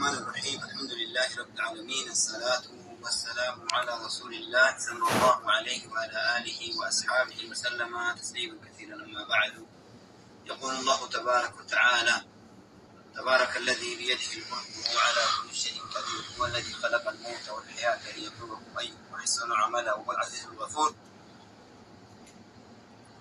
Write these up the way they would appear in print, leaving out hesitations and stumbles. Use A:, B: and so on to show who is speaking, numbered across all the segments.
A: الرحمن الرحيم. الحمد لله رب العالمين، الصلاة والسلام على رسول الله صلى الله عليه وعلى آله وأصحابه وسلم تسليما كثيرا. أما بعد، يقول الله تبارك وتعالى: تبارك الذي بيده الملك وهو على كل شيء قدير، هو الذي خلق الموت والحياة ليبلوكم أيكم أحسن عملا وهو العزيز الغفور.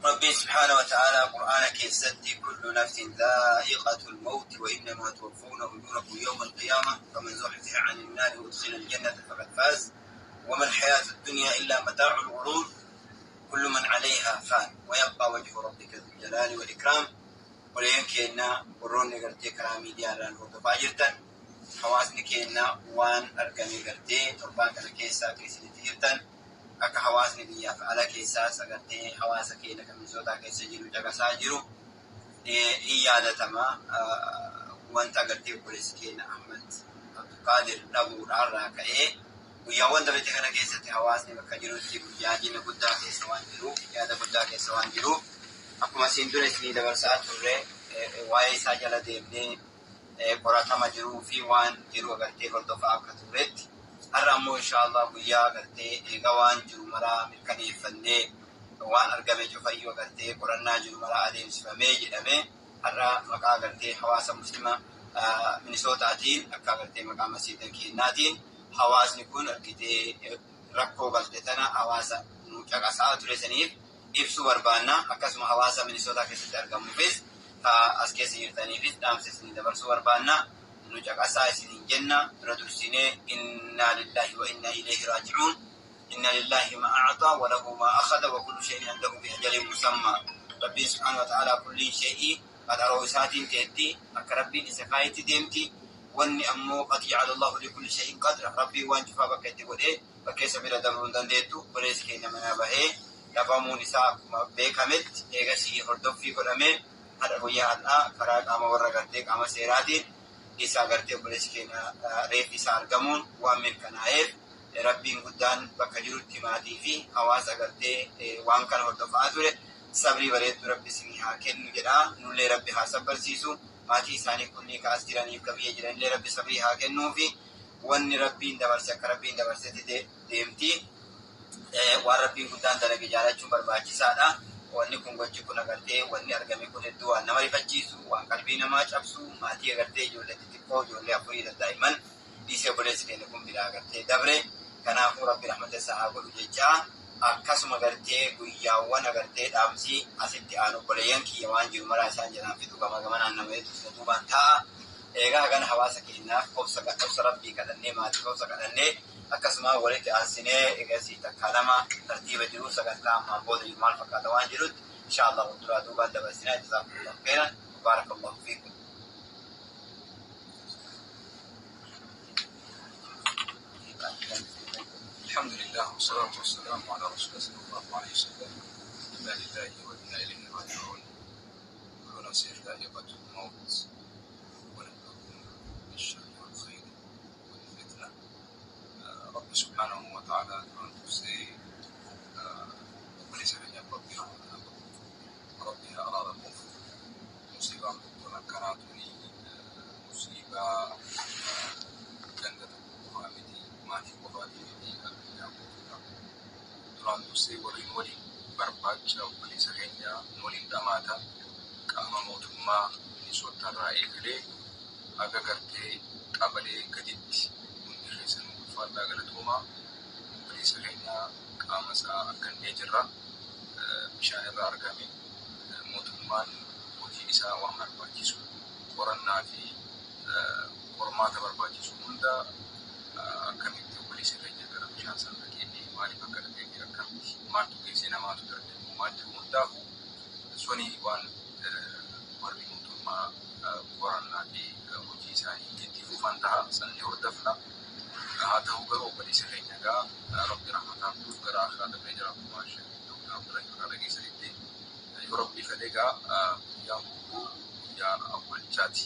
A: ربي سبحانه وتعالى قرآنك يستدي: كل نفس ذائقة الموت وإنما توفون أجوركم يوم القيامة فمن زحزح عن النار وادخل الجنة فقد فاز وما الحياة الدنيا إلا متاع الغرور. كل من عليها فان ويبقى وجه ربك ذو الجلال والإكرام. ولينكينا بروني قرتي كرامي ديالان وطبع جرتن حواسني كينا وان أرقامي قرتي تربان كالكيسا كيسي جرتن akka hawaasni biyyaaf ala keessaa sagartee hawaasa keenya kamisoota keessa jiru caqasaa jiru hin yaadatama. Wanta agartee obboleessi keenya Ahmad Abdulqaadir dhabuudhaarraa ka'ee guyyaawwan dabalatee kana keessatti hawaasni bakka jirutti guyyaa jina guddaa keessa waan jiruuf, yaada guddaa keessa waan jiruuf, akkuma siin dura isinii dabarsaa turre waa'ee isaa jala deemnee qoratama jiruu fi waan jiru agartee hordofaa akka turretti har'a ammoo inshaallah guyyaa agartee eega waan jiru maraa mirkaneeffannee waan argame cufayyuu agartee qorannaa jiru maraa adeemsifamee jedhamee har'a maqaa agartee hawaasa muslima Minisootaatiin akka agartee maqaa masiidan kennaatiin hawaasni kun argitee rakkoo galte tana hawaasa nu caqasaa ture saniif ibsuu barbaanna. Akkasuma hawaasa Minisootaa keessatti argamuufis as keessa jirtaniifis dhaamsa isinii dabarsuu barbaanna. نجاكسا سنين جنة ردرسيني إنا لله وإنا إليه راجعون. إن لله ما أعطى وله ما أخذ وكل شيء عنده بأجل مسمى. ربي سبحانه وتعالى كل شيء قد أروسات تأتي أكربي إسكايت ديمتي واني أمو قد جعل الله لكل شيء قدر. ربي وانجفا بكتي ودي بكيس بلا دمرون دنديتو بريس كينا منابهي لفامو نساء بيكامت إيغسي هردو في قرمين هذا هو يهدنا كراك أما ورقتك أما سيراتين isa agartee obboleessi keenya reef isa argamuun waan mirkanaa'eef rabbiin guddaan bakka jirutti maatii fi hawaasa agartee waan kana hordofaa ture sabrii bareedduu rabbi isinii haa kennu jedhaa. Nullee rabbi haa sabbarsiisu. Maatii isaanii kunniin kaas jiraniif qabiyee jiranillee rabbi sabrii haa kennuu fi wanni rabbiin dabarse akka rabbiin dabarsetti deemti. Waan rabbiin guddaan dalage jaalachuun barbaachisaadha. Wanni kun gochi kun agartee wanni argame kun hedduu waan nama rifachiisu, waan qalbii namaa cabsu, maatii agartee ijoollee xixiqqoo ijoollee afurii daa'imman dhiisee obboleessi keenya kun biraa agartee dabre. Kanaafuu rabbi rahmata isaa haa godhu jechaa. Akkasuma agartee guyyaawwan agartee dhaamsii asitti aanu obboleeyyan kiyya waan jiru maraa isaan jedhaan fitu gama gamanaan nama hedduu duubaan ta'a. Egaa hagana hawaasa keenyaaf obsa rabbii kadhannee maatii obsa kadhannee akkasuma walitti aansinee egasii takka lama tartiiba jiru sagantaa ammaan booda jiru maal fakkaata waan jirutti inshaallah walduraa duubaan dabarsinaa. Jazaakumullahu khairan. Baarakallahu fiikum.
B: الحمد لله والصلاة والسلام على رسول الله صلى الله عليه وسلم. إنا لله وإنا إليه راجعون. كل نفس ذائقة الموت ونبلوكم بالشر والخير والفتنة. رب سبحانه وتعالى تنفسي وليس من ربي ربها أراد الموت مصيبة تنكراتني مصيبة جنة محمدي ماتي وفاتي duraan dursee waliin barbaacha obboleessa keenya waliin dhamaata qaama mootummaa Minisootaarraa eegalee haga gartee qabalee gaditti hundi keessan ulfaadhaa galatoomaa. Obboleessa keenya qaama isaa argannee jirra. Bishaan irraa argame mootummaan hojii isaa waan barbaachisu qorannaa fi qormaata barbaachisu hunda akkamitti obboleessa keenya gara bishaan sana kennee maaliif akka dhaqee akkamitti maaltu keessee namaatu darbe maal jiru hundaafu suni waan warri mootummaa qorannaa fi hojii isaanii itti fufan ta'a sanni hordofna. Haa ta'u garuu obboleessa keenya egaa rabbi rahmataan duuf gara akhiraa darbee jiraatu maashee Dr. Abdullahi Birraa dhageessanitti yoo rabbi fedhe egaa guyyaan guyyaa awwalchaati.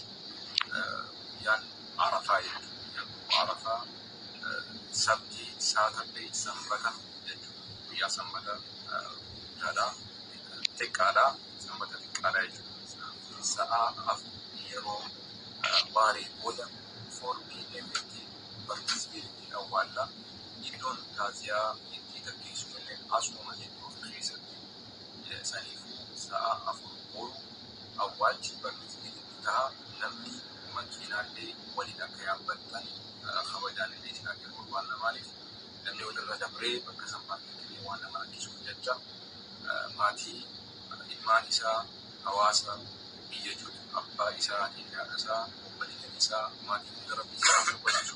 B: Guyyaan Arafaa jechuudha. Arafaa sabti saatabbee sanbata jechuudha. Guyyaa sanbata guddaadhaa xiqqaadhaa sanbata xiqqaadhaa jechuudha. Sa'a afur yeroo baarii booda 4 PM participate awalla iddoon taaziyaa itti gaggeessu illee asuma jedhu of keessatti saniifuu sa'a 4 booru awwaalchi participate ta'a namni makiinaallee waliin akka yaabbattan kabajaan illee isin agarru waan namaaniif namni walirra dabree bakka sanbaatti waan nama akkisuuf jecha maatii ilmaan isaa hawaasa biyya jiru abbaa isaa haadha isaa obboleeyyan isaa maatii hunda rabbi isaa barbaadu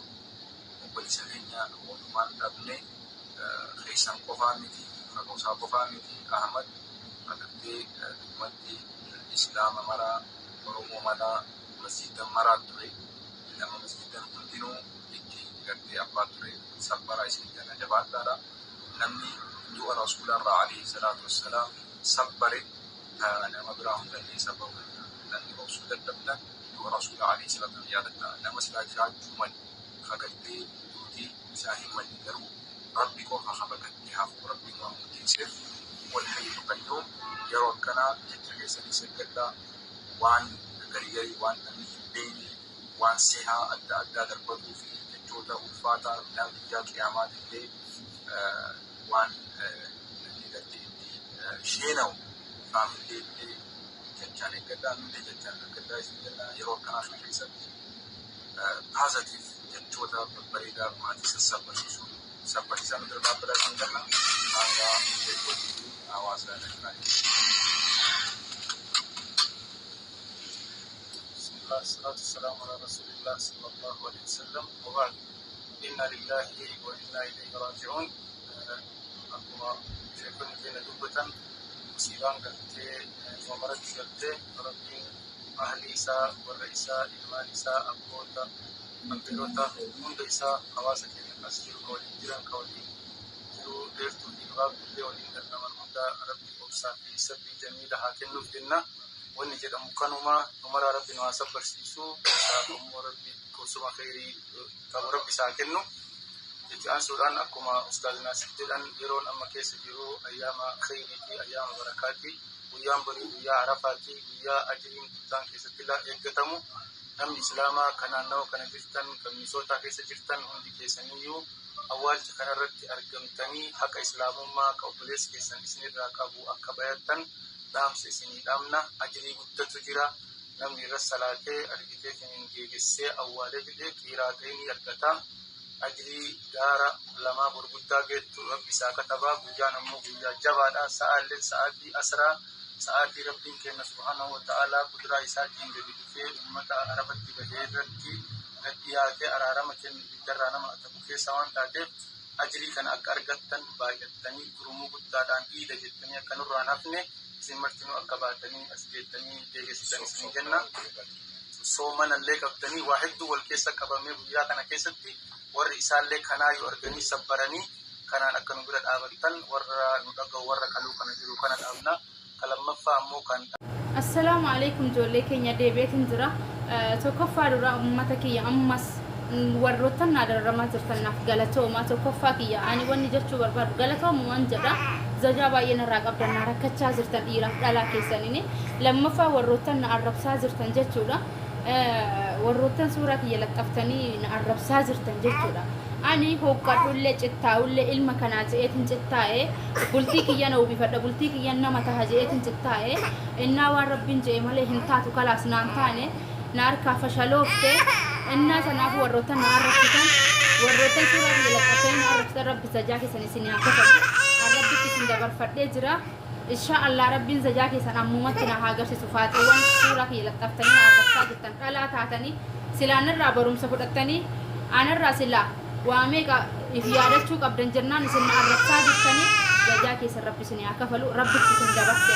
B: obboleessa keenya mootummaan dhabne keessan qofaa miti fakoosaa qofaa miti Ahmad agartee dhumatti islaama maraa oromoo maraa masjida maraa ture nama masjidan hundinuu itti gartee abbaa ture sabbaraa isin jala jabaadhaadha namni du'a rasuularraa alayhi salaatu wassalaam sabbare nama biraa hundallee sabbaru namni obsuu dadhabdan du'a rasuula alayhi salaatu wassalaam yaadatta nama silaa jiraachuu mali kagartee duutii isaa hin malli garuu rabbi qofa habaqatti hafu rabbi waan murteesseef walhayyu qayyuum yeroo akkanaa jecha keessanii saggaddaa waan garigarii waan namni hin beekne waan sehaa adda addaa darbatuu fi jechoota ulfaataa midhaan guyyaa qiyaamaatillee waan namni gartee itti sheenawu faamillee jechaan eeggaddaa nullee jechaan eeggaddaa isin jennaa yeroo akkanaa kana keessatti positive jechoota babbareedaa maatii sassaabbarsiisuu sabbarsiisaa nu darbaabbadaa kan jenna hanga jechooti hawaasaa dhaqnaa.
C: الصلاة والسلام على رسول الله صلى الله عليه وسلم وبعد إنا لله وإنا إليه راجعون. أقوى شيخنا فينا دبة مصيبان قلت ومرد قلت ربي أهل إساء والرئيساء إلمان إساء أبوتا أبلوتا مند إساء حواسك أسجل قولي جيران قولي جرو ديرتو إلغاب اللي ولين قلنا من مدى ربي أبسا في سبي جميلة هاتن نفدنا wanni jedhamu kanuma umara rabbiin waa sabbarsiisu akkuma rabbi kusuma khairii qabu rabbi isaa kennu itti aansuudhaan akkuma ustaaz Naasir jedhan yeroon amma keessa jiru ayyaama khairii fi ayyaama barakaati guyyaan barii guyyaa arafaati guyyaa ajiriin guddaan keessatti eeggatamu namni islaamaa kan naannoo kana jirtan kan misootaa keessa jirtan hundi keessaniyyuu awwaalcha kanarratti argamtanii haqa islaamummaa ka obboleessi keessan isinirraa qabu akka bayattan dhaamsa isinii dhaamna ajrii guddatu jira namni irra salaatee argitee kiniin geegessee awwaalee fidee kiiraa ta'ee ni argata ajrii gaara lamaa gurguddaa geettu rabbi isaa katabaa guyyaan ammoo guyyaa jabaadha sa'aallee sa'aatii asraa sa'aatii rabbiin kenna subhaanahu wa ta'aalaa kuduraa isaatiin gadi dhufee ummata arabatti bahee irratti gad dhiyaatee araarama kennu biddarraa nama ataku keessa waan taateef ajrii kana akka argattan baay'attanii gurmuu guddaadhaan dhiida jettanii akka nurraan hafne isin martinuu akka baatanii as jettanii deegessitan isin jenna soomanallee qabdanii waa hedduu wal keessa qabamee guyyaa kana keessatti warri isaallee kanaa yoo arganii sabbaranii kanaan akka nu bira dhaabattan warra nu dhaga'u warra kaluu kana jiru kana dhaabna kalammaffaa ammoo kan
D: assalaamu alaykum ijoollee keenya deebi'eetiin jira tokkoffaa dura ummata kiyya ammas warroottan nadarramaa jirtanaaf galatoomaa tokkoffaa kiyya ani wanni jechuu barbaadu galatoomu waan jedha zajaa baay'een irraa qabdanna rakkachaa jirtan dhiiraaf dhalaa keessaniin lammaffaa warroottan na arrabsaa jirtan jechuudha warroottan suuraa kiyya laxxaftanii na arrabsaa jirtan jechuudha ani hoqqadhullee cittaa'ullee ilma kanaa je'eetiin cittaa'ee bultii kiyya na ubifadha bultii kiyya nama taha je'eetiin cittaa'ee innaa waan rabbiin je'e malee hin taatu kalaas naan taane na harkaa fashaloofte innaa sanaaf warroottan na arrabsitan warroottan suuraa kiyya laxxaftanii na arrabsitan rabbi zajaa keessan isin haa kafatu rabbitti isin dabarfadhee jira inshaallah rabbiin zajaa keessan ammumatti na haa agarsiisu faaxiiwwan suuraa kiyya laxxaftanii arrabsaa jirtan dhalaa taatanii silaanirraa barumsa fudhattanii aanirraa silaa waa meeqa if yaadachuu qabdan jennaan isin na arrabsaa jirtanii zajaa keessan rabbi isin haa kafalu rabbitti isin dabarse